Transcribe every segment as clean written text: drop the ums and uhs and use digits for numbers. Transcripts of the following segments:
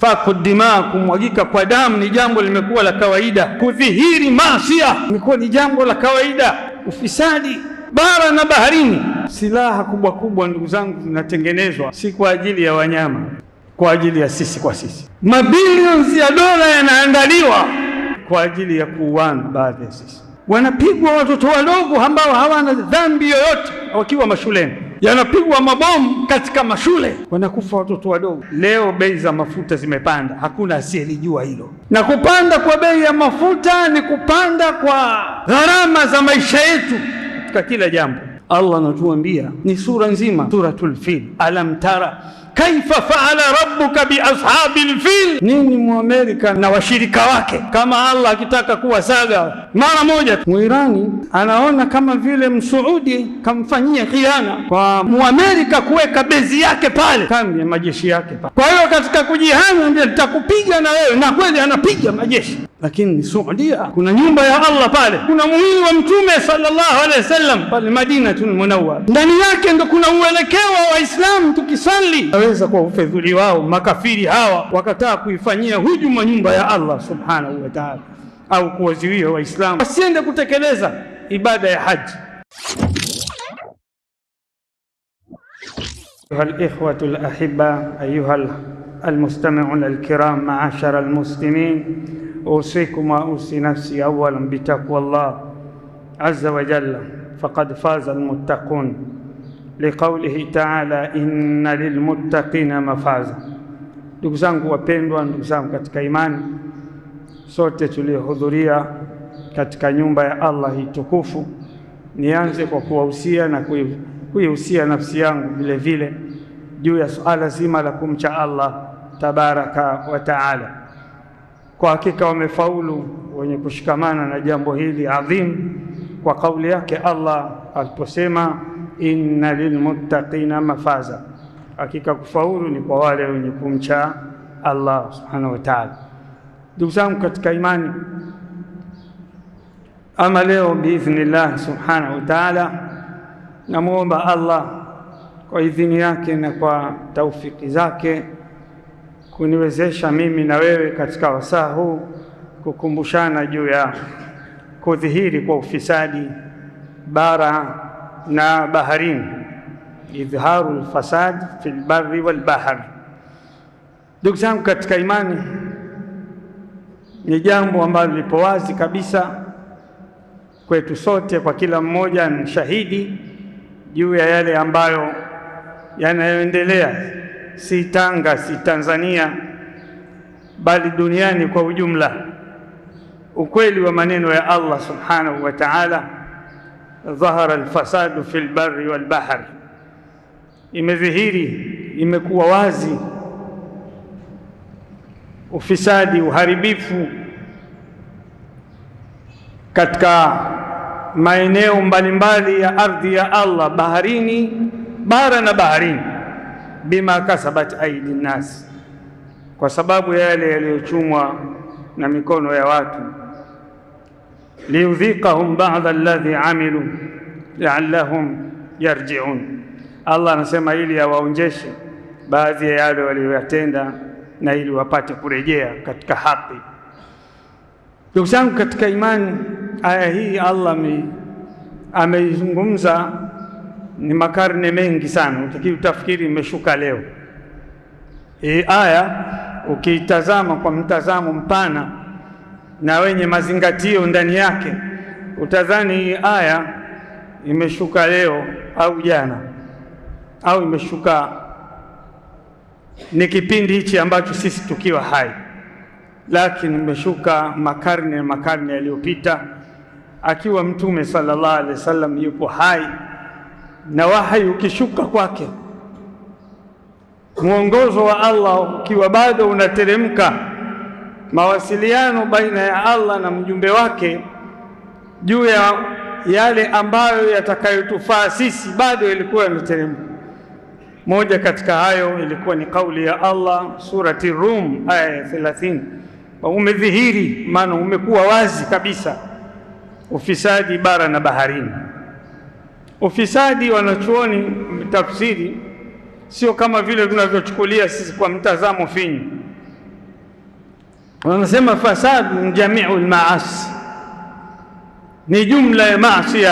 Isfaku dima, kumwagika kwa damu ni jambo limekuwa la kawaida. Kudhihiri maasiya imekuwa ni jambo la kawaida. Ufisadi bara na baharini. Silaha kubwa kubwa, ndugu zangu, zinatengenezwa si kwa ajili ya wanyama, kwa ajili ya sisi kwa sisi. Mabilioni ya dola yanaandaliwa kwa ajili ya kuuana baadhi ya sisi. Wanapigwa watoto wadogo ambao hawana dhambi yoyote wakiwa mashuleni. Yanapigwa mabomu katika mashule, wanakufa watoto wadogo. Leo bei za mafuta zimepanda, hakuna asiyelijua hilo. Na kupanda kwa bei ya mafuta ni kupanda kwa gharama za maisha yetu katika kila jambo. Allah anatuambia ni sura nzima, suratul Fil, alam tara kaifa faala rabbuka bi ashabil fil. Nini Muamerika na washirika wake? Kama Allah akitaka kuwasaga mara moja, Muirani anaona kama vile Msuudi kamfanyia khiana kwa Muamerika kuweka bezi yake pale, kambi ya majeshi yake pale. Kwa hiyo katika kujihami ndio nitakupiga na wewe, na kweli anapiga majeshi. Lakini Saudia kuna nyumba ya Allah pale, kuna mwili wa Mtume sallallahu alaihi wasallam pale Madinatul Munawwara, ndani yake ndo kuna uelekeo wa Waislamu. Tukisali naweza kwa ufedhuli wao makafiri hawa wakataa kuifanyia hujuma nyumba ya Allah subhanahu wa ta'ala, au kuwazuia Waislamu wasiende kutekeleza ibada ya haji. الإخوة الأحبة أيها المستمعون الكرام معاشر المسلمين، أوصيكم وأوصي نفسي أولا بتقوى الله عز وجل، فقد فاز المتقون، لقوله تعالى إن للمتقين مفازا. Ndugu zangu wapendwa, ndugu zangu katika imani, sote tuliohudhuria katika nyumba ya Allah hii tukufu, nianze kwa kuwahusia na kuihusia nafsi yangu vile vile juu ya suala zima la kumcha Allah tabaraka wa taala. Kwa hakika wamefaulu wenye kushikamana na jambo hili adhim, kwa kauli yake Allah aliposema inna lilmuttaqina mafaza. Hakika kufaulu ni kwa wale wenye kumcha Allah subhanahu wa ta'ala. Ndugu zangu katika imani, ama leo biidhnillah subhanahu wa ta'ala, namuomba Allah kwa idhini yake na kwa taufiki zake kuniwezesha mimi na wewe katika wasaa huu kukumbushana juu ya kudhihiri kwa ufisadi bara na baharini, idhharu alfasad fil barri wal bahr. Ndugu zangu katika imani, ni jambo ambalo lipo wazi kabisa kwetu sote, kwa kila mmoja ni shahidi juu ya yale ambayo yanayoendelea, si Tanga, si Tanzania, bali duniani kwa ujumla. Ukweli wa maneno ya Allah subhanahu wa ta'ala, dhahara alfasadu fil barri wal bahr, imedhihiri, imekuwa wazi ufisadi, uharibifu katika maeneo mbalimbali ya ardhi ya Allah, baharini, bara na baharini, bima kasabat aidi nnas, kwa sababu ya yale yaliyochumwa na mikono ya watu. Liudhiqahum ba'da alladhi amilu la'allahum yarji'un. Allah anasema ili awaonjeshe baadhi ya yale waliyotenda na ili wapate kurejea katika haki. Ndugu zangu katika imani, aya hii Allah ameizungumza ni makarne mengi sana, utafikiri imeshuka leo. Hii aya ukiitazama kwa mtazamo mpana na wenye mazingatio ndani yake, utadhani hii aya imeshuka leo au jana, au imeshuka ni kipindi hichi ambacho sisi tukiwa hai, lakini imeshuka makarne na makarne yaliyopita, akiwa Mtume sallallahu alaihi wasallam yupo hai na wahi ukishuka kwake, mwongozo wa Allah ukiwa bado unateremka, mawasiliano baina ya Allah na mjumbe wake juu ya yale ambayo yatakayotufaa sisi bado ilikuwa yanateremka. Moja katika hayo ilikuwa ni kauli ya Allah surati Rum aya 30, umedhihiri, maana umekuwa wazi kabisa ufisadi bara na baharini. Ufisadi wanachuoni tafsiri sio kama vile tunavyochukulia sisi kwa mtazamo finyu. wanasema fasad min jamiu lmaasi, ni jumla ya maasi.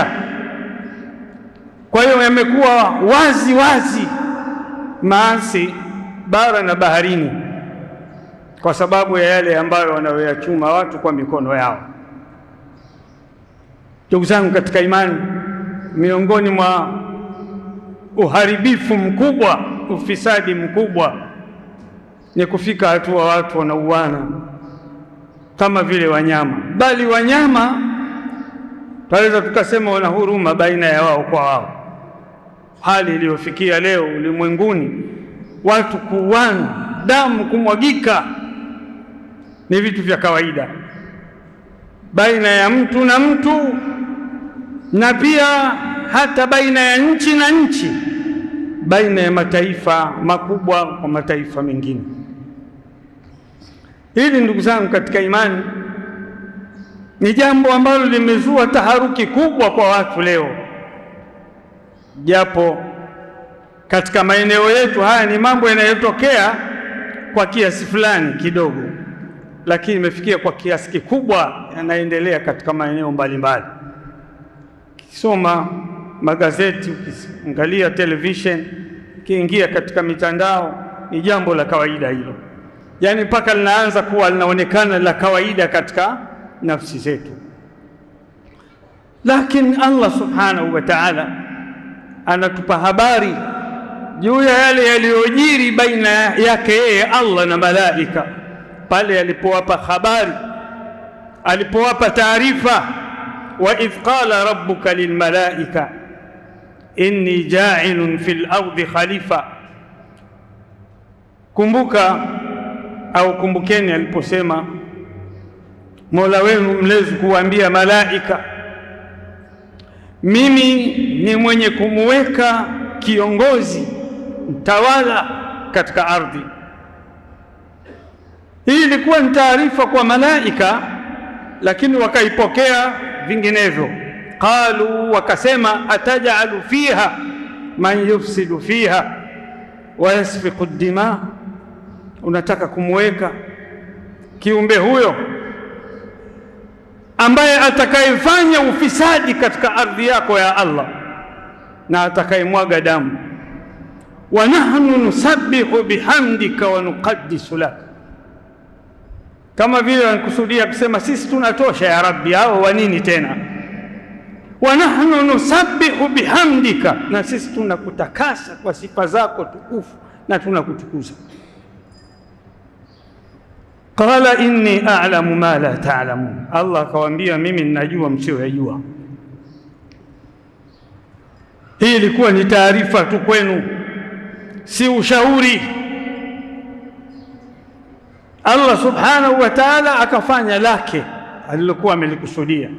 Kwa hiyo yamekuwa wazi wazi maasi bara na baharini, kwa sababu ya yale ambayo wanayoyachuma watu kwa mikono yao. Ndugu zangu katika imani, miongoni mwa uharibifu mkubwa, ufisadi mkubwa, ni kufika hatua watu wanauana kama vile wanyama, bali wanyama tunaweza tukasema wana huruma baina ya wao kwa wao. Hali iliyofikia leo ulimwenguni, watu kuuana, damu kumwagika, ni vitu vya kawaida baina ya mtu na mtu, na pia hata baina ya nchi na nchi, baina ya mataifa makubwa kwa mataifa mengine. Hili ndugu zangu katika imani ni jambo ambalo limezua taharuki kubwa kwa watu leo, japo katika maeneo yetu haya ni mambo yanayotokea kwa kiasi fulani kidogo, lakini imefikia kwa kiasi kikubwa, yanaendelea katika maeneo mbalimbali. Ukisoma magazeti, ukiangalia television, ukiingia katika mitandao, ni jambo la kawaida hilo, yaani mpaka linaanza kuwa linaonekana la kawaida katika nafsi zetu. Lakini Allah subhanahu wa ta'ala anatupa habari juu ya yale yaliyojiri baina yake yeye Allah na malaika, pale alipowapa habari, alipowapa taarifa, wa idh qala rabbuka lilmalaika inni ja'ilun fil ardi khalifa. Kumbuka au kumbukeni aliposema Mola wenu mlezi kuambia malaika, mimi ni mwenye kumuweka kiongozi, mtawala katika ardhi. Hii ilikuwa ni taarifa kwa malaika, lakini wakaipokea vinginevyo. Qalu, wakasema, atajalu fiha man yufsidu fiha wa yasfiku dima, unataka kumweka kiumbe huyo ambaye atakayefanya ufisadi katika ardhi yako ya Allah na atakayemwaga damu. Wa nahnu nusabbihu bihamdika wa nuqaddisu lak, kama vile wanakusudia kusema sisi tunatosha ya Rabbi, hao wa nini tena? Wa nahnu nusabbihu bihamdika, na sisi tunakutakasa kwa sifa zako tukufu na tunakutukuza. Qala inni a'lamu ma la ta'lamun, Allah akawaambia mimi ninajua msiyoyajua. Hii ilikuwa ni taarifa tu kwenu, si ushauri. Allah subhanahu wa ta'ala akafanya lake alilokuwa amelikusudia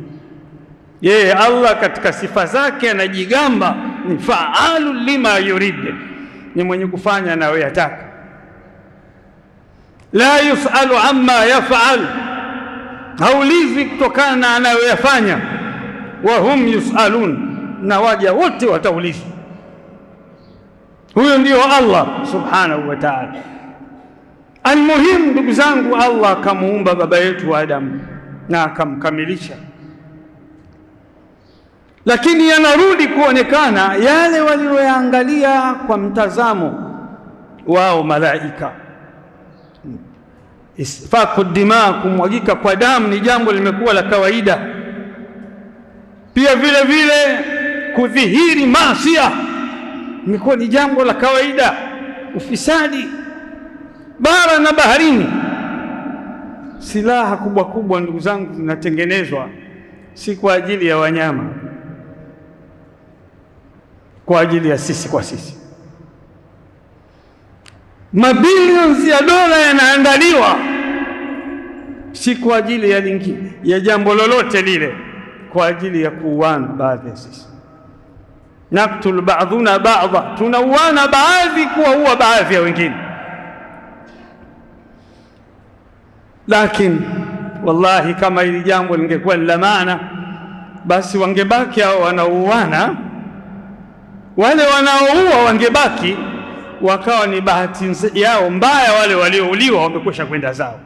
yeye. Allah katika sifa zake anajigamba ni fa'alu lima yurid, ni mwenye kufanya anayoyataka. La yusalu amma yaf'al, haulizwi kutokana na anayoyafanya. Wa hum yusalun, na waja wote wataulizwa. Huyo ndio Allah subhanahu wa ta'ala. Almuhimu ndugu zangu, Allah akamuumba baba yetu Adam na akamkamilisha, lakini yanarudi kuonekana yale walioyaangalia kwa mtazamo wao malaika. Isfaku dima, kumwagika kwa damu, ni jambo limekuwa la kawaida. Pia vile vile kudhihiri maasiya imekuwa ni jambo la kawaida. Ufisadi bara na baharini. Silaha kubwa kubwa ndugu zangu zinatengenezwa si kwa ajili ya wanyama, kwa ajili ya sisi kwa sisi. Mabilioni ya dola yanaandaliwa si kwa ajili ya lingine, ya jambo lolote lile, kwa ajili ya kuuana baadhi ya sisi. Naktul ba'dhuna ba'dha, tunauana baadhi kuwaua baadhi ya wengine. Lakini wallahi kama hili jambo lingekuwa la maana, basi wangebaki hao wanaouana, wale wanaoua wangebaki, wakawa ni bahati yao mbaya, wale waliouliwa wamekwisha kwenda zao.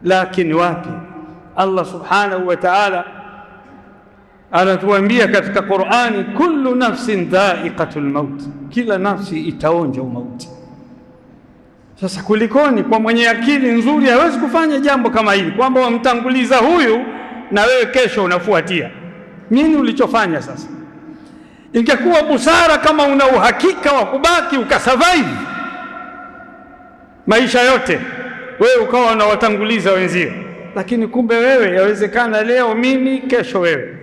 Lakini wapi, Allah subhanahu wa ta'ala anatuambia katika Qur'ani, kullu nafsin dha'iqatul maut, kila nafsi itaonja mauti. Sasa kulikoni kwa mwenye akili nzuri hawezi kufanya jambo kama hili, kwamba wamtanguliza huyu na wewe kesho unafuatia. Nini ulichofanya sasa? Ingekuwa busara kama una uhakika wa kubaki ukasurvive maisha yote, wewe ukawa unawatanguliza wenzio. Lakini kumbe wewe, yawezekana leo mimi, kesho wewe,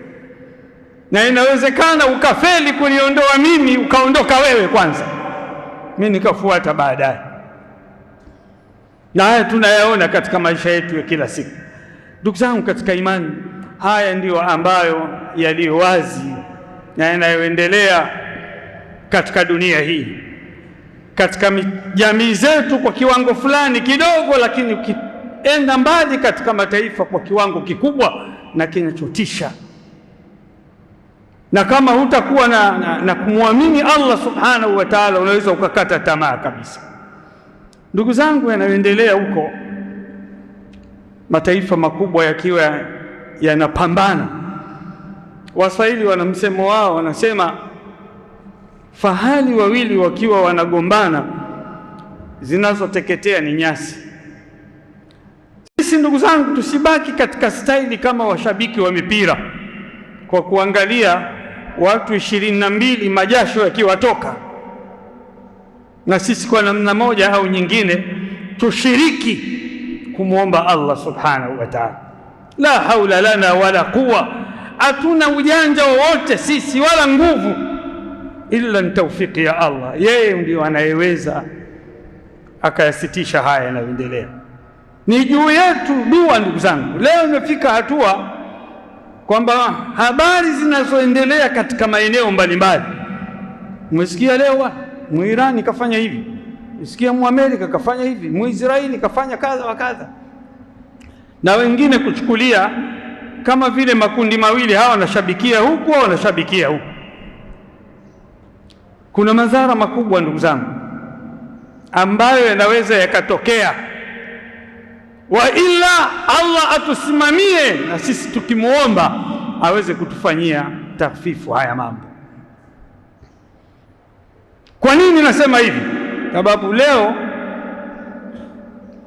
na inawezekana ukafeli kuniondoa mimi, ukaondoka wewe kwanza, mimi nikafuata baadaye. Na haya tunayaona katika maisha yetu ya kila siku. Ndugu zangu katika imani, haya ndiyo ambayo yaliyo wazi na yanayoendelea katika dunia hii, katika jamii zetu kwa kiwango fulani kidogo, lakini ukienda mbali katika mataifa kwa kiwango kikubwa na kinachotisha. Na kama hutakuwa na kumwamini Allah subhanahu wa ta'ala, unaweza ukakata tamaa kabisa. Ndugu zangu, yanayoendelea huko, mataifa makubwa yakiwa yanapambana. Waswahili wana msemo wao, wanasema fahali wawili wakiwa wanagombana, zinazoteketea ni nyasi. Sisi ndugu zangu, tusibaki katika staili kama washabiki wa mipira, kwa kuangalia watu 22 majasho yakiwatoka, na sisi kwa namna moja au nyingine tushiriki kumwomba Allah subhanahu wa ta'ala. La haula lana wala quwwa, hatuna ujanja wowote sisi wala nguvu, illa ni taufiki ya Allah. Yeye ndiyo anayeweza akayasitisha haya yanayoendelea. Ni juu yetu dua. Ndugu zangu, leo imefika hatua kwamba habari zinazoendelea katika maeneo mbalimbali, umesikia leo Muirani kafanya hivi, umesikia Muamerika kafanya hivi, Muisraeli kafanya kadha wa kadha, na wengine kuchukulia kama vile makundi mawili, hawa wanashabikia huku au wanashabikia huku. Kuna madhara makubwa ndugu zangu ambayo yanaweza yakatokea, wa ila Allah atusimamie na sisi tukimuomba aweze kutufanyia takhfifu haya mambo. Kwa nini nasema hivi? Sababu leo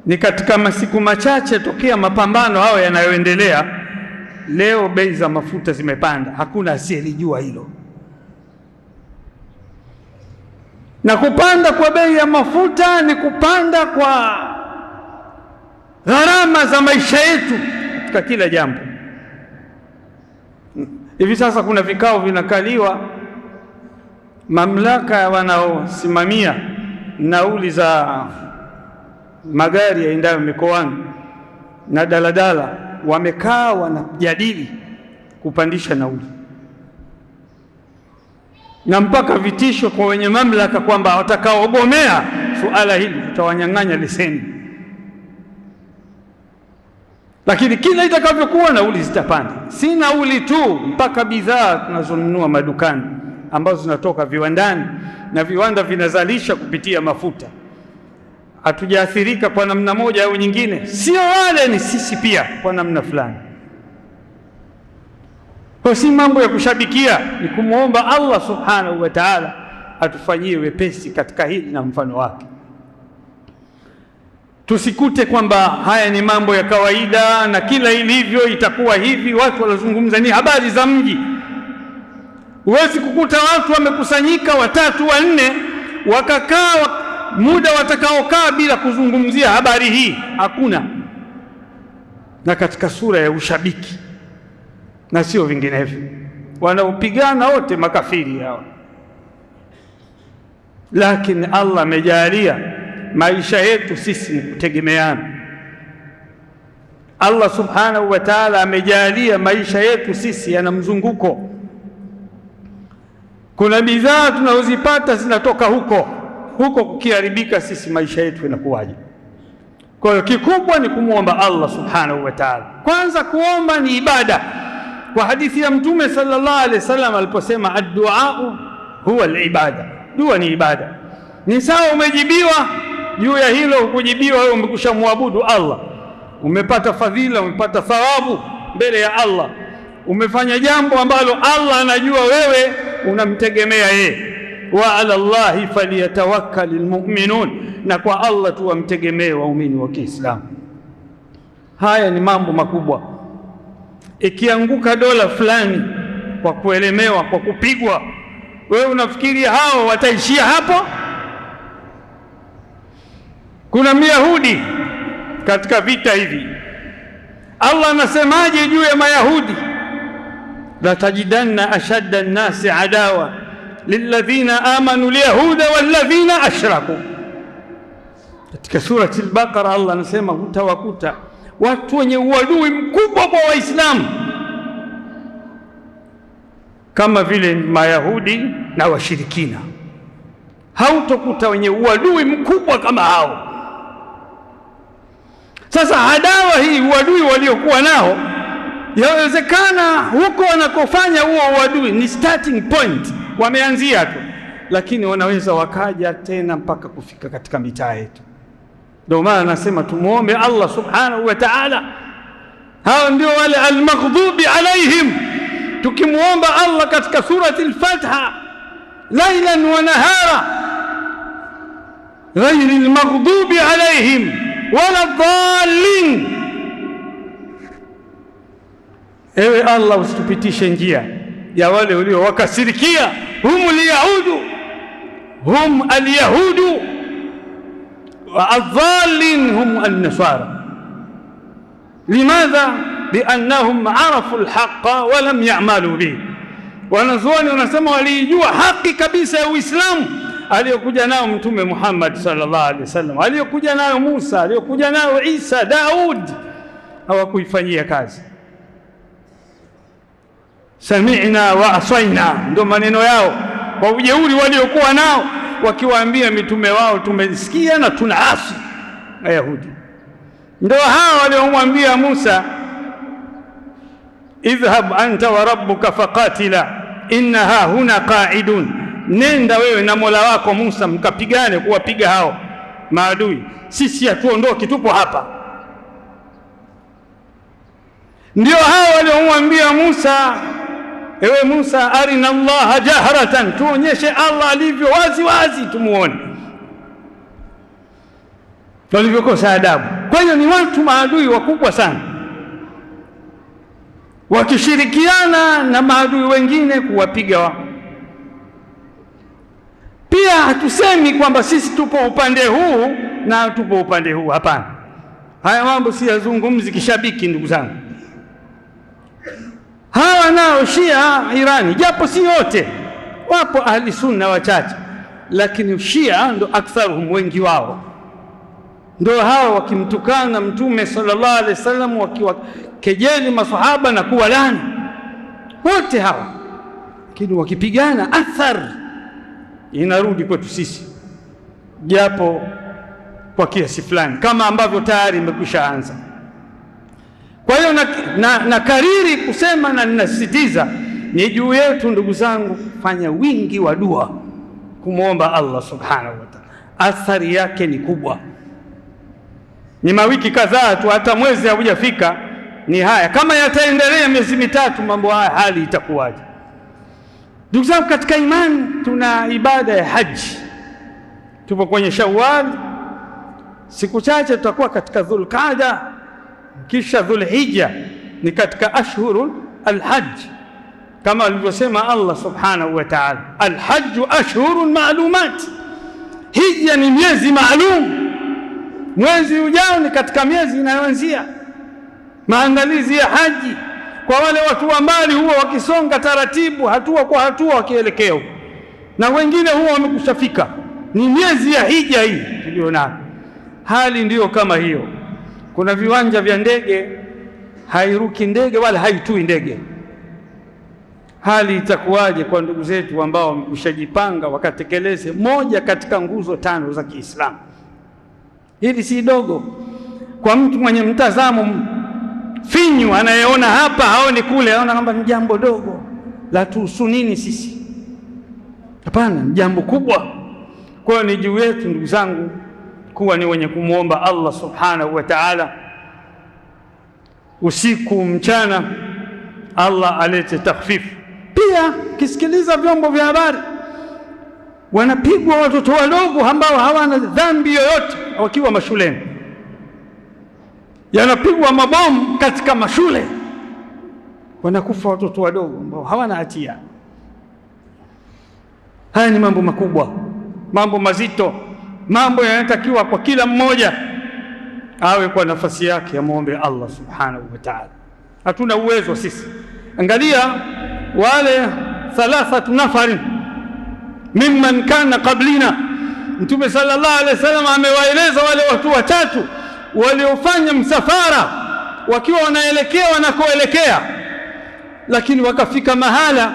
ni katika masiku machache tokea mapambano hayo yanayoendelea. Leo bei za mafuta zimepanda, hakuna asiyelijua hilo. Na kupanda kwa bei ya mafuta ni kupanda kwa gharama za maisha yetu katika kila jambo. Hivi sasa kuna vikao vinakaliwa, mamlaka wanaosimamia nauli za magari yaendayo mikoani na daladala wamekaa wanajadili kupandisha nauli, na mpaka vitisho kwa wenye mamlaka kwamba watakaogomea suala hili tutawanyang'anya leseni. Lakini kila itakavyokuwa nauli zitapanda. Si nauli tu, mpaka bidhaa tunazonunua madukani ambazo zinatoka viwandani, na viwanda vinazalisha kupitia mafuta. Hatujaathirika kwa namna moja au nyingine, sio wale, ni sisi pia kwa namna fulani. Kwa si mambo ya kushabikia, ni kumwomba Allah subhanahu wa ta'ala atufanyie wepesi katika hili na mfano wake. Tusikute kwamba haya ni mambo ya kawaida na kila ilivyo itakuwa hivi. Watu wanazungumza ni habari za mji. Huwezi kukuta watu wamekusanyika 3 4 wakakaa muda watakaokaa bila kuzungumzia habari hii, hakuna. Na katika sura ya ushabiki na sio vinginevyo. Wanaopigana wote makafiri hao. Lakini Allah amejalia maisha yetu sisi ni kutegemeana. Allah subhanahu wa ta'ala amejalia maisha yetu sisi yana mzunguko. Kuna bidhaa tunazozipata zinatoka huko kukiharibika, sisi maisha yetu inakuwaje? Kwa hiyo kikubwa ni kumwomba Allah subhanahu wa ta'ala. Kwanza kuomba ni ibada. Kwa hadithi ya Mtume sallallahu alaihi wasallam aliposema ad-du'a huwa al-ibada, dua ni ibada. Ni sawa umejibiwa juu ya hilo, ukujibiwa wewe umekushamwabudu Allah, umepata fadhila, umepata thawabu mbele ya Allah. Umefanya jambo ambalo Allah anajua wewe unamtegemea yeye. Wa ala Allahi falyatawakkalul mu'minun, na kwa Allah tu wamtegemee waumini wa Kiislamu. Haya ni mambo makubwa. Ikianguka dola fulani kwa kuelemewa, kwa kupigwa, wewe unafikiri hao wataishia hapo? Kuna Myahudi katika vita hivi, Allah anasemaje juu ya Mayahudi? La tajidanna ashadda an-nasi adawa lilladhina amanu alyahuda walladhina ashraku. Katika surati al-Baqara Allah anasema utawakuta watu wenye uadui mkubwa kwa Waislamu kama vile Mayahudi na washirikina. Hautokuta wenye uadui mkubwa kama hao. Sasa adawa hii, uadui waliokuwa nao, yawezekana huko wanakofanya huo uadui ni starting point, wameanzia tu, lakini wanaweza wakaja tena mpaka kufika katika mitaa yetu. Ndio maana nasema tumuombe Allah subhanahu wa ta'ala. Hao ndio wale al-maghdubi alaihim. Tukimuomba Allah katika surati al-Fatiha, lailan wa nahara, ghairi al-maghdubi alaihim wala dhalin. Ewe Allah, usitupitishe njia ya wale waliowakasirikia. hum al-yahudu wa adh-dhalin hum an-nasara. Limadha? Liannahum arafu al-haqqa wa lam ya'malu bihi. Wanazuoni wanasema walijua haki kabisa ya Uislamu aliyokuja nao Mtume Muhammad sallallahu alaihi wasallam, aliyokuja nayo Musa, aliyokuja nayo Isa, Daud, hawakuifanyia kazi. Sami'na wa asaina, ndio maneno yao kwa ujeuri waliokuwa nao, wakiwaambia mitume wao tumesikia na tunaasi. Wayahudi ndio hao waliomwambia Musa, idhhab anta wa rabbuka faqatila innaha huna qa'idun, nenda wewe na Mola wako Musa mkapigane kuwapiga hao maadui, sisi hatuondoki, tupo hapa. Ndio hao waliomwambia Musa, ewe Musa, arina Allah jahratan, tuonyeshe Allah alivyo wazi wazi tumuone. Walivyokosa adabu. Kwa hiyo ni watu maadui wakubwa sana, wakishirikiana na maadui wengine kuwapiga wao. Pia hatusemi kwamba sisi tupo upande huu na tupo upande huu, hapana. Haya mambo si yazungumzi kishabiki, ndugu zangu. Hawa nao Shia Irani, japo si wote, wapo ahli sunna wachache, lakini Shia ndo aktharuhum, wengi wao ndio hawa wakimtukana Mtume sallallahu alaihi wasallam, wakiwakejeli masahaba na kuwalani, wote hawa. Lakini wakipigana athar inarudi kwetu sisi, japo kwa kiasi fulani, kama ambavyo tayari imekwisha anza. Kwa hiyo na kariri kusema na ninasisitiza, ni juu yetu ndugu zangu kufanya wingi wa dua, kumwomba Allah subhanahu wa ta'ala. Athari yake ni kubwa. Ni mawiki kadhaa tu, hata mwezi haujafika, ni haya. Kama yataendelea miezi mitatu, mambo haya hali itakuwaje? Ndugu zangu katika imani, tuna ibada ya haji. Tupo kwenye Shawwal, siku chache tutakuwa katika Dhulqaada, kisha Dhulhijja, ni katika ashhurul alhajj, kama alivyosema Allah subhanahu wa ta'ala, alhajju ashhurun ma'lumat. Hija ni miezi maalum. Mwezi ujao ni katika miezi inayoanzia maandalizi ya haji. Kwa wale watu wa mbali huwa wakisonga taratibu, hatua kwa hatua wakielekea, na wengine huwa wamekushafika. Ni miezi ya hija hii tulionayo. Hali ndiyo kama hiyo. Kuna viwanja vya ndege, hairuki ndege wala haitui ndege. Hali itakuwaje kwa ndugu zetu ambao wamekushajipanga wakatekeleze moja katika nguzo 5 za Kiislamu? Hili si dogo. Kwa mtu mwenye mtazamo finyu, anayeona hapa haoni kule, anaona kwamba ni jambo dogo la tuhusu nini sisi. Hapana, ni jambo kubwa. Kwa hiyo ni juu yetu ndugu zangu kuwa ni wenye kumwomba Allah subhanahu wa ta'ala usiku mchana, Allah alete takhfifu. Pia kisikiliza vyombo vya habari, wanapigwa watoto wadogo ambao hawana dhambi yoyote wakiwa mashuleni, yanapigwa mabomu katika mashule, wanakufa watoto wadogo ambao hawana hatia. Haya ni mambo makubwa, mambo mazito, mambo yanatakiwa kwa kila mmoja awe kwa nafasi yake amwombe Allah subhanahu wa ta'ala. Hatuna uwezo sisi. Angalia wale 3 nafarin mimman kana qablina, Mtume sallallahu alaihi wasallam amewaeleza wale watu 3 waliofanya msafara wakiwa wanaelekea wanakoelekea, lakini wakafika mahala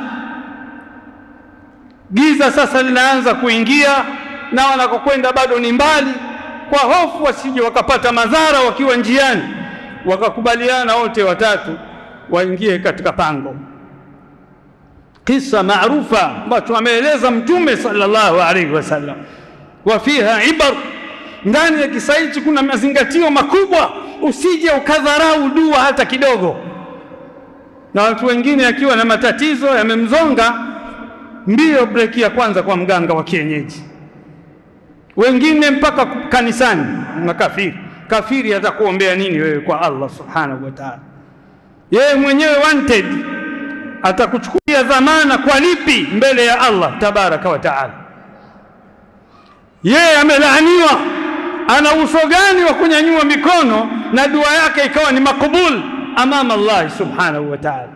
giza sasa linaanza kuingia na wanakokwenda bado ni mbali. Kwa hofu wasije wakapata madhara wakiwa njiani, wakakubaliana wote 3 waingie katika pango. Kisa maarufa ambacho ameeleza Mtume sallallahu alaihi wasallam, wa fiha ibar, ndani ya kisa hichi kuna mazingatio makubwa. Usije ukadharau dua hata kidogo. Na watu wengine akiwa na matatizo yamemzonga, mbio breki ya kwanza kwa mganga wa kienyeji, wengine mpaka kanisani. Makafiri, kafiri atakuombea nini wewe kwa Allah subhanahu wa ta'ala? Yeye mwenyewe wanted, atakuchukulia dhamana kwa lipi mbele ya Allah tabaraka wa ta'ala? Yeye amelaaniwa, ana uso gani wa kunyanyua mikono na dua yake ikawa ni makubul amama Allah subhanahu wa ta'ala?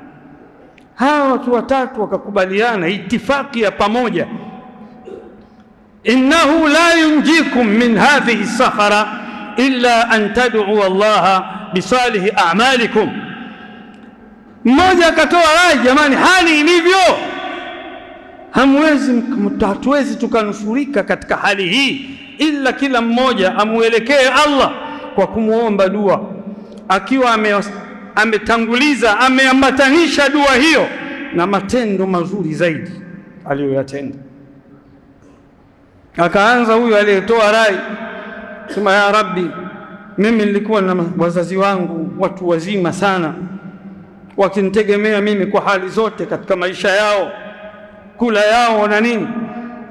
Hawa watu 3 wakakubaliana itifaki ya pamoja, innahu la yunjikum min hadhihi sakhara illa an tad'u Allah bisalihi a'malikum. Mmoja akatoa rai, jamani, hali ilivyo hatuwezi tukanusurika katika hali hii ila kila mmoja amuelekee Allah kwa kumuomba dua, akiwa ametanguliza ameambatanisha dua hiyo na matendo mazuri zaidi aliyoyatenda. Akaanza huyu aliyetoa rai, sema, ya Rabbi, mimi nilikuwa na wazazi wangu watu wazima sana, wakinitegemea mimi kwa hali zote katika maisha yao, kula yao na nini.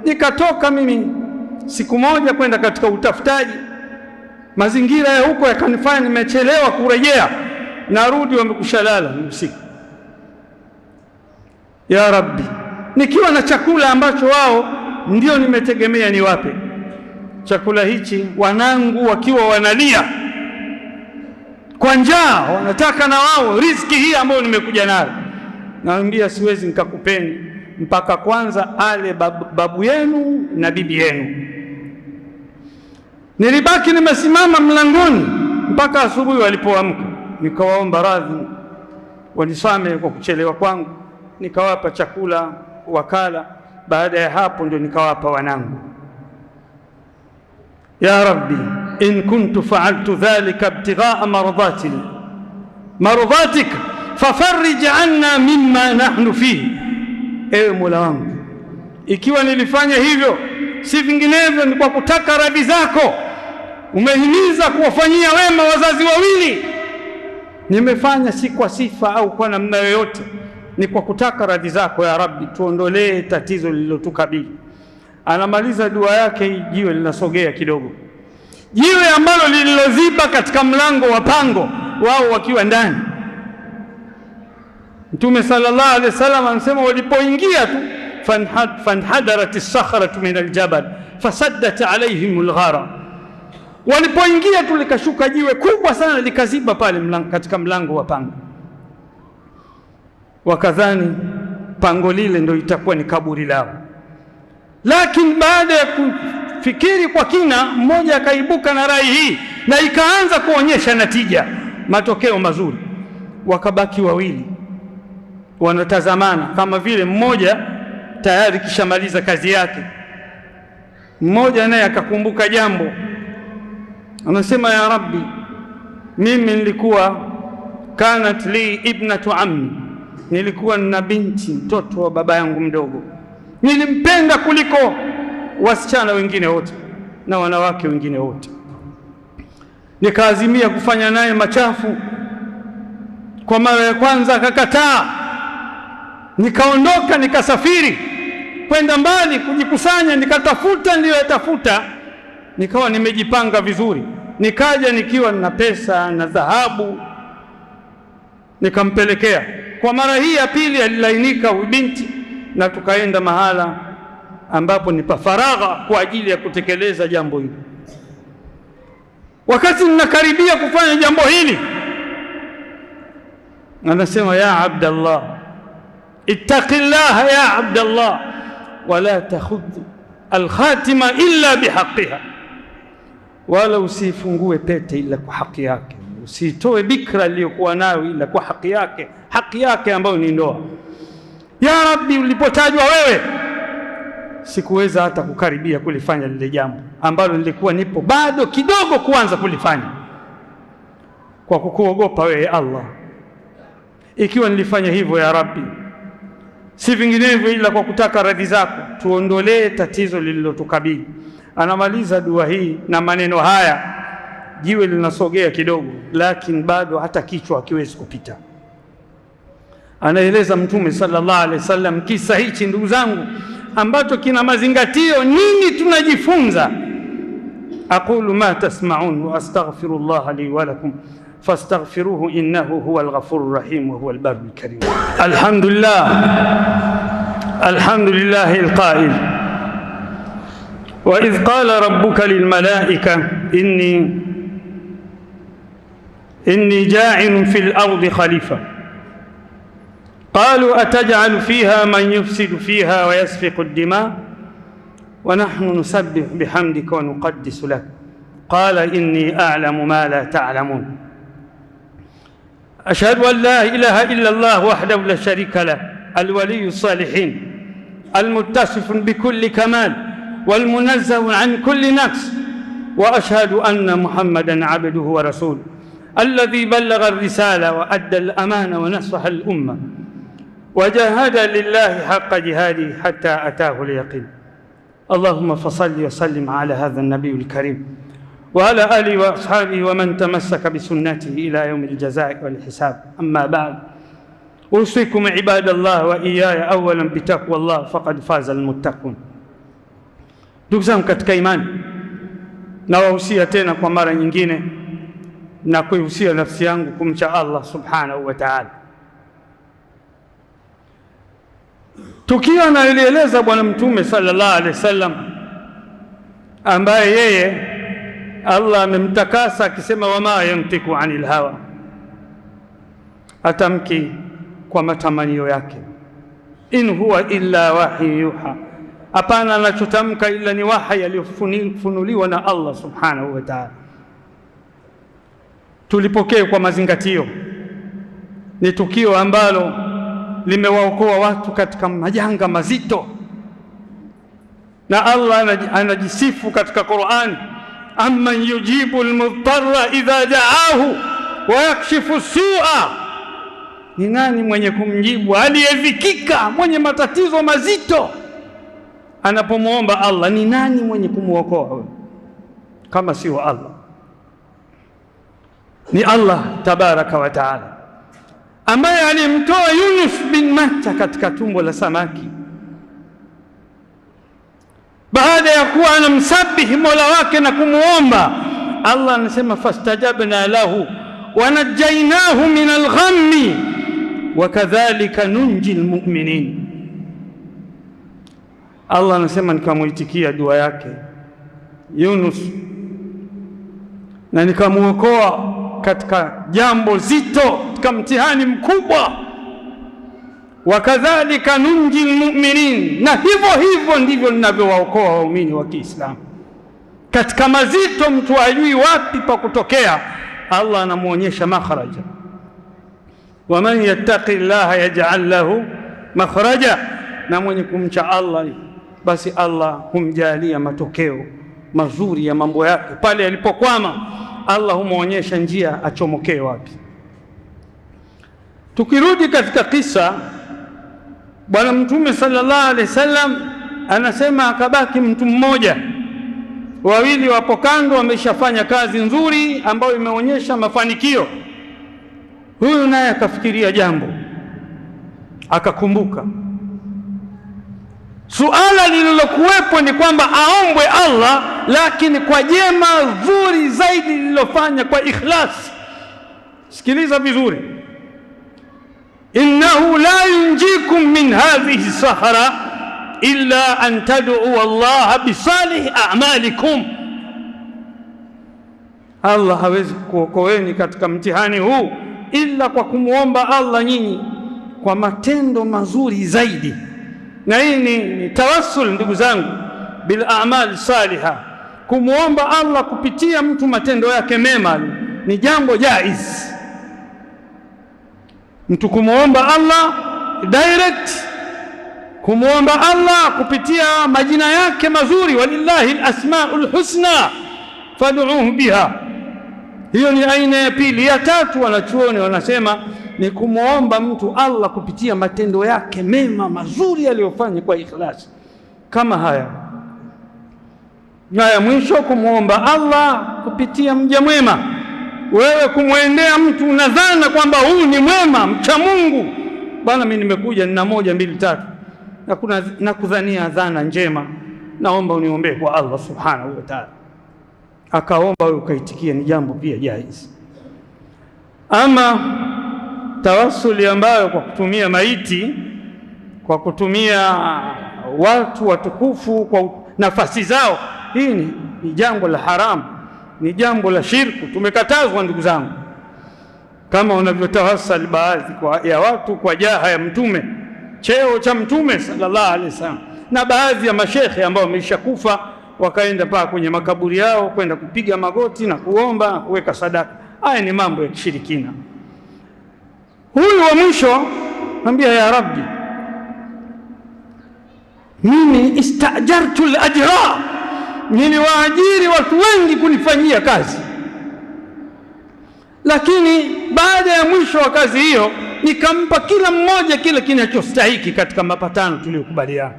Nikatoka mimi siku moja kwenda katika utafutaji, mazingira ya huko yakanifanya nimechelewa kurejea, narudi wamekushalala usiku. Ya Rabbi, nikiwa na chakula ambacho wao ndio nimetegemea niwape chakula hichi, wanangu wakiwa wanalia kwa njaa, wanataka na wao riziki hii ambayo nimekuja nayo. Naambia siwezi nikakupeni mpaka kwanza ale babu yenu na bibi yenu. Nilibaki nimesimama mlangoni mpaka asubuhi walipoamka, nikawaomba radhi wanisamehe kwa kuchelewa kwangu, nikawapa chakula wakala. Baada ya hapo ndio nikawapa wanangu. Ya Rabbi, in kuntu fa'altu dhalika ibtigha'a maradatika fafarrij 'anna mimma nahnu fihi. Ewe Mola wangu, ikiwa nilifanya hivyo si vinginevyo ni kwa kutaka radhi zako. Umehimiza kuwafanyia wema wazazi wawili, nimefanya si kwa sifa au kwa namna yoyote, ni kwa kutaka radhi zako. Ya Rabbi, tuondolee tatizo lililotukabili. Anamaliza dua yake, jiwe linasogea kidogo, jiwe ambalo lililoziba katika mlango wa pango, wao wakiwa ndani. Mtume sallallahu alaihi wasallam anasema walipoingia tu, fanhadarat as-sakhratu min al-jabal fasaddat alaihim al-ghara. Walipoingia tu likashuka jiwe kubwa sana likaziba pale katika mlango wa pango. Wakadhani pango lile ndio itakuwa ni kaburi lao. Lakini baada ya kufikiri kwa kina, mmoja akaibuka na rai hii na ikaanza kuonyesha natija, matokeo mazuri. Wakabaki wawili wanatazamana, kama vile mmoja tayari kishamaliza kazi yake. Mmoja naye akakumbuka jambo, anasema, ya Rabbi, mimi nilikuwa kanat li ibnatu ammi, nilikuwa na binti, mtoto wa baba yangu mdogo, nilimpenda kuliko wasichana wengine wote na wanawake wengine wote. Nikaazimia kufanya naye machafu, Kwa mara ya kwanza akakataa, nikaondoka nikasafiri kwenda mbali kujikusanya, nikatafuta niliyotafuta, nikawa nimejipanga vizuri, nikaja nikiwa na pesa na dhahabu, nikampelekea. Kwa mara hii ya pili alilainika huyu binti, na tukaenda mahala ambapo ni pa faragha kwa ajili ya kutekeleza jambo hili. Wakati ninakaribia kufanya jambo hili, anasema, ya Abdallah, ittaqillaha ya Abdallah, wala takhudh alkhatima illa bihaqqiha, wala usifungue pete ila kwa haki yake, usitoe bikra iliyokuwa nayo ila kwa haki yake ambayo ni ndoa. Ya Rabbi, ulipotajwa wewe sikuweza hata kukaribia kulifanya lile jambo ambalo nilikuwa nipo bado kidogo kuanza kulifanya, kwa kukuogopa wewe Allah. Ikiwa nilifanya hivyo ya Rabbi, si vinginevyo ila kwa kutaka radhi zako, tuondolee tatizo lililotukabili. Anamaliza dua hii na maneno haya, jiwe linasogea kidogo, lakini bado hata kichwa hakiwezi kupita. Anaeleza Mtume sallallahu alaihi wasallam kisa hichi, ndugu zangu, ambacho kina mazingatio. Nini tunajifunza? aqulu ma tasma'un wa astaghfirullah li wa lakum fastaghfiruhu innahu huwal ghafurur rahim wa huwal barrul karim. Alhamdulillahil qa'il wa idh qala rabbuka lil malaika inni ja'ilun fil ardi khalifa قالوا أتجعل فيها من يفسد فيها ويسفك الدماء ونحن نسبح بحمدك ونقدس لك قال إني أعلم ما لا تعلمون أشهد أن لا إله إلا الله وحده لا شريك له الولي الصالحين المتصف بكل كمال والمنزه عن كل نقص وأشهد أن محمدا عبده ورسوله الذي بلغ الرسالة وأدى الأمانة ونصح الأمة وجاهد لله حق جهاده حتى أتاه اليقين. اللهم فصل وسلم على هذا النبي الكريم وعلى آله وأصحابه ومن تمسك بسنته إلى يوم الجزاء والحساب. أما بعد، أوصيكم عباد الله وإياي أولا بتقوى الله فقد فاز المتقون. Ndugu zangu katika imani, nawahusia tena kwa mara nyingine na kuihusia nafsi yangu kumcha Allah subhanahu wa ta'ala. Tukio analieleza Bwana Mtume sallallahu alaihi wasallam, ambaye yeye Allah amemtakasa akisema, wama yantiku anil hawa, atamki kwa matamanio yake, in huwa illa wahyi yuha, hapana anachotamka ila ni wahi aliyofunuliwa na Allah subhanahu wa ta'ala. Tulipokea kwa mazingatio. Ni tukio ambalo limewaokoa watu katika majanga mazito, na Allah anajisifu katika Qur'an, amman yujibu almudtarra idha da'ahu wa yakshifu su'a, ni nani mwenye kumjibu aliyedhikika, mwenye matatizo mazito anapomwomba Allah? Ni nani mwenye kumuokoa kama sio Allah? Ni Allah tabaraka wa taala, ambaye alimtoa Yunus bin Matta katika tumbo la samaki baada ya kuwa anamsabihi Mola wake na kumuomba. Allah anasema, fastajabna lahu wa najainahu min alghammi wa kadhalika nunji almu'minin. Allah anasema, nikamuitikia dua yake Yunus na nikamuokoa katika jambo zito, katika mtihani mkubwa. Wakadhalika nunji almu'minin, na hivyo ndivyo ninavyowaokoa waumini wa Kiislamu katika mazito. Mtu ajui wapi pa kutokea, Allah anamuonyesha makhraja. Waman yattaqi llaha yaj'al lahu makhraja, na mwenye kumcha Allah basi Allah humjalia matokeo mazuri ya mambo yake. Pale alipokwama, Allah humuonyesha njia achomokee wapi. Tukirudi katika kisa, Bwana Mtume sallallahu alaihi wasallam anasema, akabaki mtu mmoja, wawili wapo kando, wameshafanya kazi nzuri ambayo imeonyesha mafanikio. Huyu naye akafikiria jambo, akakumbuka suala lililokuwepo ni kwamba aombwe Allah, lakini kwa jema zuri zaidi lililofanya kwa ikhlas. Sikiliza vizuri, innahu la yunjikum min hadhihi sahara illa an tad'u Allah bisalih a'malikum. Allah hawezi kuokoeni katika mtihani huu ila kwa kumuomba Allah nyinyi kwa matendo mazuri zaidi. Na hii ni tawassul ndugu zangu, bil a'mal salihah. Kumuomba Allah kupitia mtu matendo yake mema ni jambo jaiz. Mtu kumuomba Allah direct, kumuomba Allah kupitia majina yake mazuri, walillahi al-asmaul husna fad'uuhu biha. Hiyo ni aina ya pili. Ya tatu, wanachuoni wanasema ni kumuomba mtu Allah kupitia matendo yake mema mazuri aliyofanya kwa ikhlas, kama haya. Na ya mwisho, kumuomba Allah kupitia mja mwema. Wewe kumwendea mtu unadhana kwamba huyu ni mwema, mcha Mungu, bwana mimi nimekuja nina 1 2 3 na kudhania dhana njema, naomba uniombee kwa Allah subhanahu wa ta'ala. Akaomba wewe ukaitikia, ni jambo pia jaiz. Ama tawassuli ambayo kwa kutumia maiti, kwa kutumia watu watukufu kwa nafasi zao, hii ni jambo la haramu, ni jambo la shirku. Tumekatazwa ndugu zangu, kama unavyotawasali baadhi ya watu kwa jaha ya mtume, cheo cha mtume sallallahu alaihi wasallam, na baadhi ya mashekhe ambao wameshakufa wakaenda paa kwenye makaburi yao kwenda kupiga magoti na kuomba na kuweka sadaka. Haya ni mambo ya kishirikina. Huyu wa mwisho anambia, ya Rabbi, mimi istajartu al-ajra, niliwaajiri watu wengi kunifanyia kazi, lakini baada ya mwisho wa kazi hiyo nikampa kila mmoja kile kinachostahiki katika mapatano tuliyokubaliana,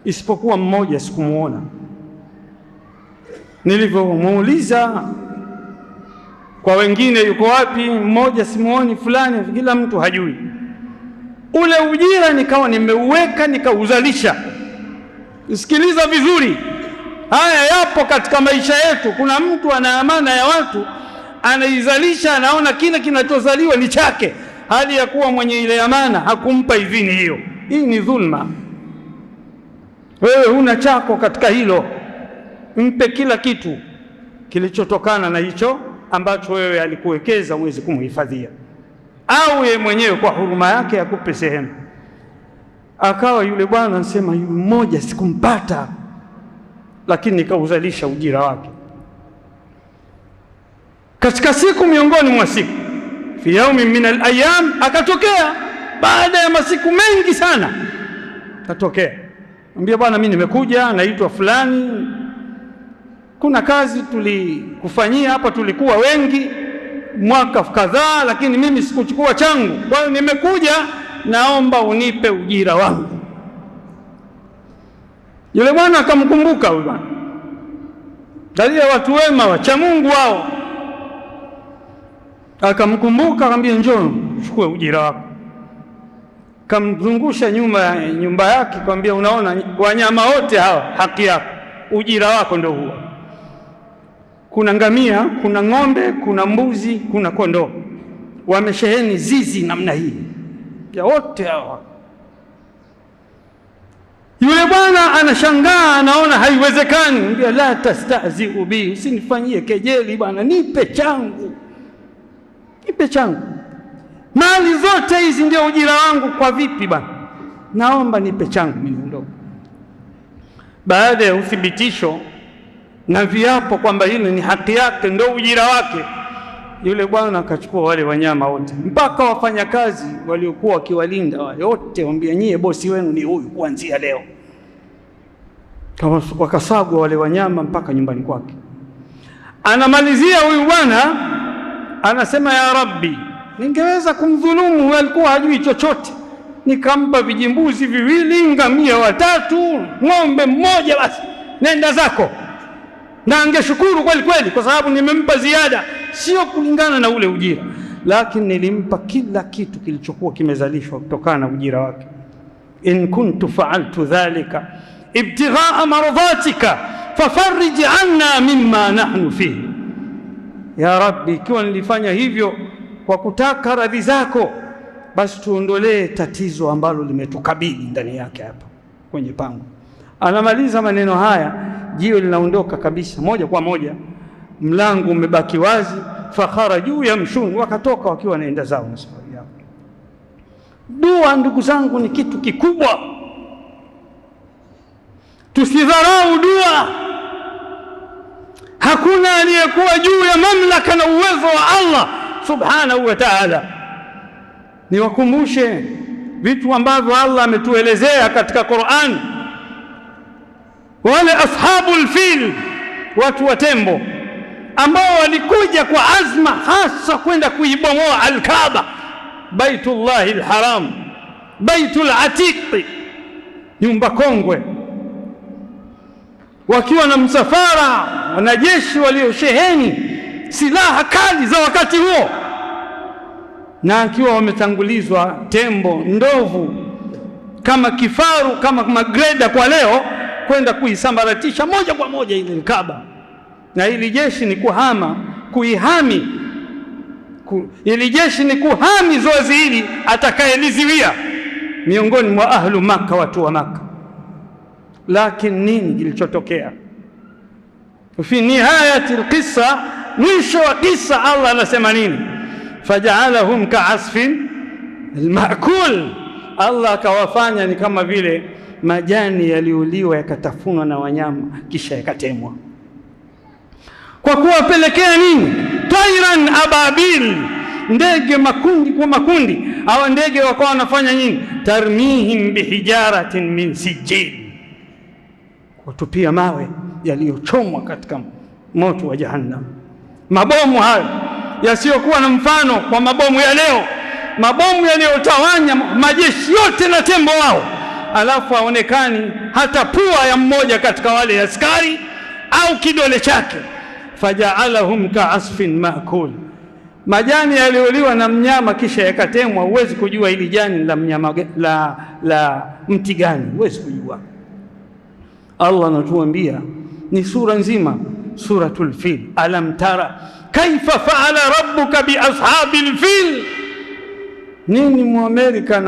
isipokuwa mmoja sikumuona. Nilivyomuuliza kwa wengine yuko wapi, mmoja simuoni, fulani, kila mtu hajui. Ule ujira nikawa nimeuweka nikauzalisha. Sikiliza vizuri, haya yapo katika maisha yetu. Kuna mtu ana amana ya watu, anaizalisha, anaona kile kinachozaliwa ni chake, hali ya kuwa mwenye ile amana hakumpa idhini hiyo. Hii ni dhulma. Wewe huna chako katika hilo, mpe kila kitu kilichotokana na hicho ambacho wewe alikuwekeza uweze kumhifadhia, au yeye mwenyewe kwa huruma yake akupe sehemu. Akawa yule bwana anasema, yule mmoja sikumpata, lakini nikauzalisha ujira wake. Katika siku miongoni mwa siku, fi yaumin min al-ayyam, akatokea baada ya masiku mengi sana, akatokea ambia, bwana mimi nimekuja, naitwa fulani, kuna kazi tulikufanyia hapa, tulikuwa wengi mwaka kadhaa, lakini mimi sikuchukua changu, kwa hiyo nimekuja, naomba unipe ujira wangu. Yule bwana akamkumbuka huyu bwana, dalili ya watu wema wacha Mungu wao, akamkumbuka, akamwambia njoo chukue ujira wako. Kamzungusha nyumba yake, akamwambia, unaona wanyama wote hawa haki yako, ujira wako ndio huo. Kuna ngamia, kuna ng'ombe, kuna mbuzi, kuna kondoo, wamesheheni zizi namna hii ya wote hawa. Yule bwana anashangaa, anaona haiwezekani. Mbia, la tastazi'u bi, usinifanyie kejeli bwana, nipe changu, nipe changu, mali zote hizi ndio ujira wangu. Kwa vipi bwana? Naomba nipe changu mimi ndogo. Baada ya uthibitisho na viapo kwamba hili ni haki yake, ndio ujira wake, yule bwana akachukua wale wanyama wote, mpaka wafanyakazi waliokuwa wakiwalinda wale wote, waambia, nyie bosi wenu ni huyu kuanzia leo. Wakasagwa wale wanyama mpaka nyumbani kwake. Anamalizia huyu bwana, anasema, ya Rabbi, ningeweza kumdhulumu, alikuwa hajui chochote, nikampa vijimbuzi 2, ngamia 3, ng'ombe 1, basi nenda zako. Na angeshukuru kweli kweli, kwa sababu nimempa ziada, sio kulingana na ule ujira. lakini nilimpa kila kitu kilichokuwa kimezalishwa kutokana na ujira wake. In kuntu fa'altu dhalika ibtigha'a mardatika fafarrij 'anna mimma nahnu fihi, ya Rabbi, ikiwa nilifanya hivyo kwa kutaka radhi zako, basi tuondolee tatizo ambalo limetukabili ndani yake hapa kwenye pango. Anamaliza maneno haya, jiwe linaondoka kabisa moja kwa moja, mlango umebaki wazi. Fakharaju yamshun, wakatoka wakiwa wanaenda zao na safari yao. Dua, ndugu zangu, ni kitu kikubwa, tusidharau dua. Hakuna aliyekuwa juu ya mamlaka na uwezo wa Allah subhanahu wa ta'ala. Niwakumbushe vitu ambavyo Allah ametuelezea katika Qur'an. Wale ashabul fil, watu wa tembo, ambao walikuja kwa azma hasa kwenda kuibomoa al-Kaaba, Baitullahi al-Haram, Baitul Atiq, nyumba kongwe, wakiwa na msafara wanajeshi waliosheheni silaha kali za wakati huo, na akiwa wametangulizwa tembo, ndovu, kama kifaru, kama magreda kwa leo, kwenda kuisambaratisha moja kwa moja ile Kaaba. Na ili jeshi ni kuihami ili jeshi ni kuhami zoezi hili atakayeliziwia miongoni mwa ahlu Makka, watu wa Makka. Lakini nini kilichotokea? Fi nihayati alqissa, mwisho wa kisa, Allah anasema nini? Faja'alahum ka'asfin alma'kul, Allah akawafanya ni kama vile majani yaliuliwa yakatafunwa na wanyama kisha yakatemwa. Kwa kuwapelekea nini? Tairan ababil, ndege makundi kwa makundi. Hawa ndege wakawa wanafanya nini? Tarmihim bihijaratin min sijil, kutupia mawe yaliyochomwa katika moto wa Jahannam. Mabomu hayo yasiyokuwa na mfano kwa mabomu ya leo, mabomu yaliyotawanya majeshi yote na tembo wao, alafu haonekani hata pua ya mmoja katika wale askari au kidole chake. Faja'alahum ka'asfin ma'kul, majani yalioliwa na mnyama kisha yakatemwa. Huwezi kujua hili jani la mnyama la mti gani, huwezi kujua. Allah anatuambia ni sura nzima, suratul fil, alam tara kaifa fa'ala rabbuka bi ashabil fil. Nini Muamerika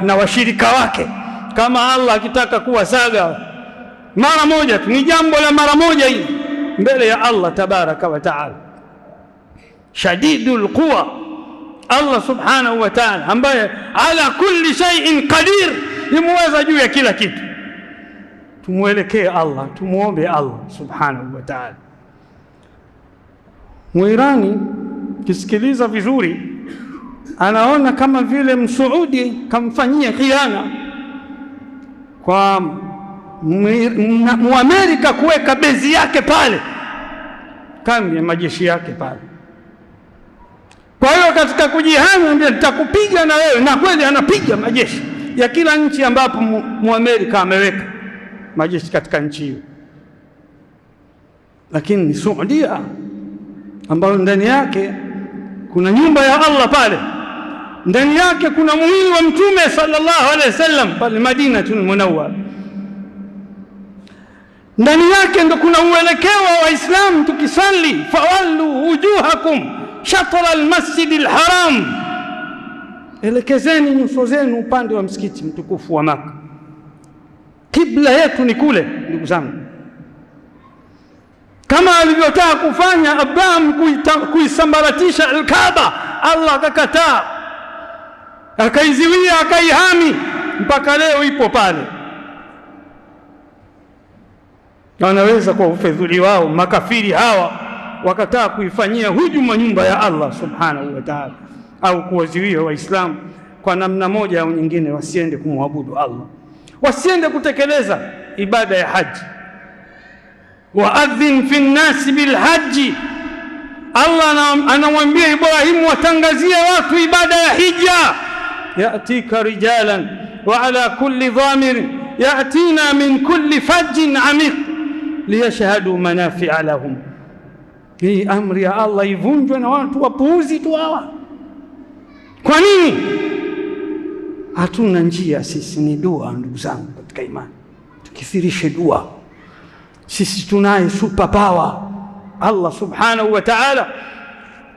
na washirika wake? Kama Allah akitaka kuwasaga mara moja tu, ni jambo la mara moja hili mbele ya Allah tabaraka wa taala. Shadidul quwa, Allah subhanahu wa ta'ala, ambaye ala kulli shay'in qadir, ymuweza juu ya kila kitu. Tumuelekee Allah, tumuombe Allah subhanahu wa ta'ala. Muirani kisikiliza vizuri, anaona kama vile Msuudi kamfanyia khiana kwa Muamerika kuweka bezi yake pale, kambi ya majeshi yake pale. Kwa hiyo katika kujihami, ndio nitakupiga na wewe, na kweli anapiga majeshi ya kila nchi ambapo Muamerika ameweka majeshi katika nchi hiyo. Lakini ni Saudia ambayo ndani yake kuna nyumba ya Allah pale, ndani yake kuna mwili wa Mtume sallallahu alaihi wasallam pale Madinatul Munawwara, ndani yake ndo kuna uelekeo wa Waislamu. Tukisali, fawallu wujuhakum shatra almasjidil haram, elekezeni nyuso zenu upande wa msikiti mtukufu wa Makka. Kibla yetu ni kule, ndugu zangu. Kama alivyotaka kufanya Abraham kuisambaratisha al-Kaaba, Allah akakataa, akaiziwia, akaihami, mpaka leo ipo pale. Wanaweza kwa ufedhuli wao makafiri hawa wakataa kuifanyia hujuma nyumba ya Allah subhanahu wa ta'ala, au kuwaziwia Waislamu kwa namna moja au nyingine wasiende kumwabudu Allah, wasiende kutekeleza ibada ya haji. Waadhin fi nnasi bilhaji, Allah anamwambia Ibrahimu watangazie watu ibada ya hija. Yatika rijalan wa ala kulli dhamir yatina min kulli fajjin amiq liyashhadu manafi'a lahum. Hii amri ya Allah ivunjwe na watu wapuuzi tu hawa, Kwa nini? Hatuna njia sisi, ni dua. Ndugu zangu katika imani, tukithirishe dua. Sisi tunaye super power, Allah subhanahu wa ta'ala,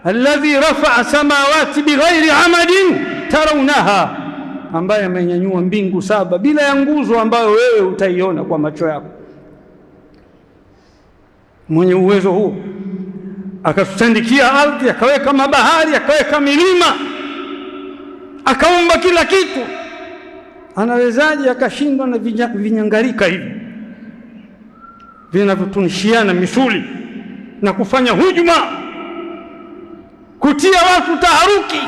alladhi rafa'a samawati bighairi amadin tarawnaha, ambaye amenyanyua mbingu 7 bila ya nguzo ambayo wewe utaiona kwa macho yako. Mwenye uwezo huu akatutandikia ardhi, akaweka mabahari, akaweka milima, akaumba kila kitu. Anawezaje akashindwa na vinyangarika hivi vinavyotunishiana misuli na kufanya hujuma, kutia watu taharuki?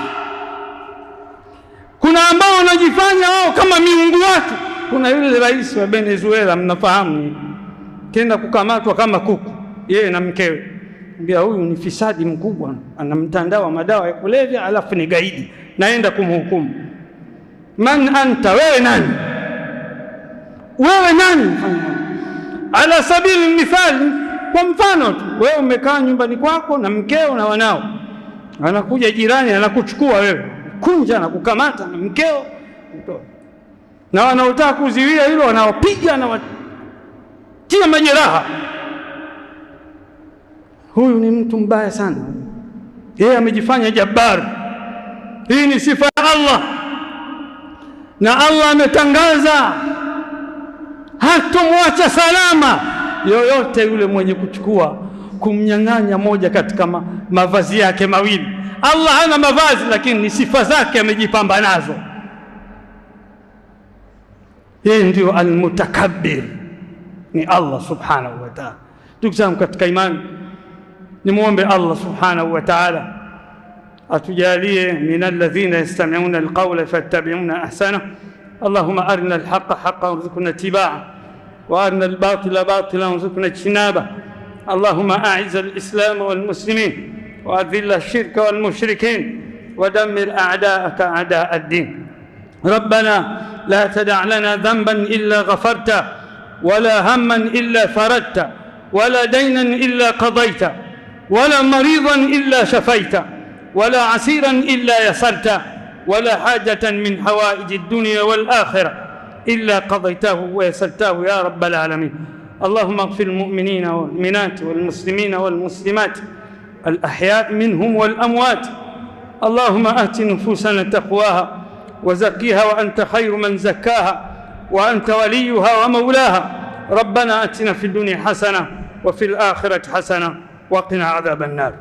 Kuna ambao wanajifanya wao kama miungu watu. Kuna yule rais wa Venezuela, mnafahamu, kenda kukamatwa kama kuku, yeye na mkewe. Mbia huyu ni fisadi mkubwa, ana mtandao wa madawa ya kulevya, alafu ni gaidi, naenda kumhukumu. Man anta, wewe nani? Wewe nani? Ala sabili mithali, kwa mfano tu, wewe umekaa nyumbani kwako na mkeo na wanao, anakuja jirani anakuchukua wewe, kunja na kukamata na mkeo, na wanaotaka kuziwia hilo wanaopiga na watia majeraha. Huyu ni mtu mbaya sana, yeye amejifanya jabbar. Hii ni sifa ya Allah, na Allah ametangaza hatomwacha salama yoyote yule mwenye kuchukua kumnyang'anya moja katika mavazi yake mawili. Allah hana mavazi, lakini ni sifa zake amejipamba nazo. Yeye ndio almutakabbir, ni Allah subhanahu wa ta'ala. Ndugu zangu katika imani, nimuombe Allah subhanahu wa ta'ala atujalie min alladhina yastami'una alqawla fattabi'una ahsana. Allahumma arina alhaqqa haqqan warzuqna ittiba'ahu wa arina albatila batilan warzuqna ijtinabah. Allahumma a'izz alislam walmuslimin wa adhill ash-shirka walmushrikin wa dammir a'da'aka a'da' ad-din. ربنا لا تدع لنا ذنبا إلا غفرته ولا هما إلا فردته ولا دينا إلا قضيته ولا مريضا إلا شفيته ولا عسيرا إلا يسرته ولا حاجة من حوائج الدنيا والآخرة إلا قضيته ويسرته يا رب العالمين. اللهم اغفر المؤمنين والمؤمنات والمسلمين والمسلمات الأحياء منهم والأموات. اللهم آت نفوسنا تقواها وزكيها وأنت خير من زكاها وأنت وليها ومولاها. ربنا آتنا في الدنيا حسنة وفي الآخرة حسنة وقنا عذاب النار.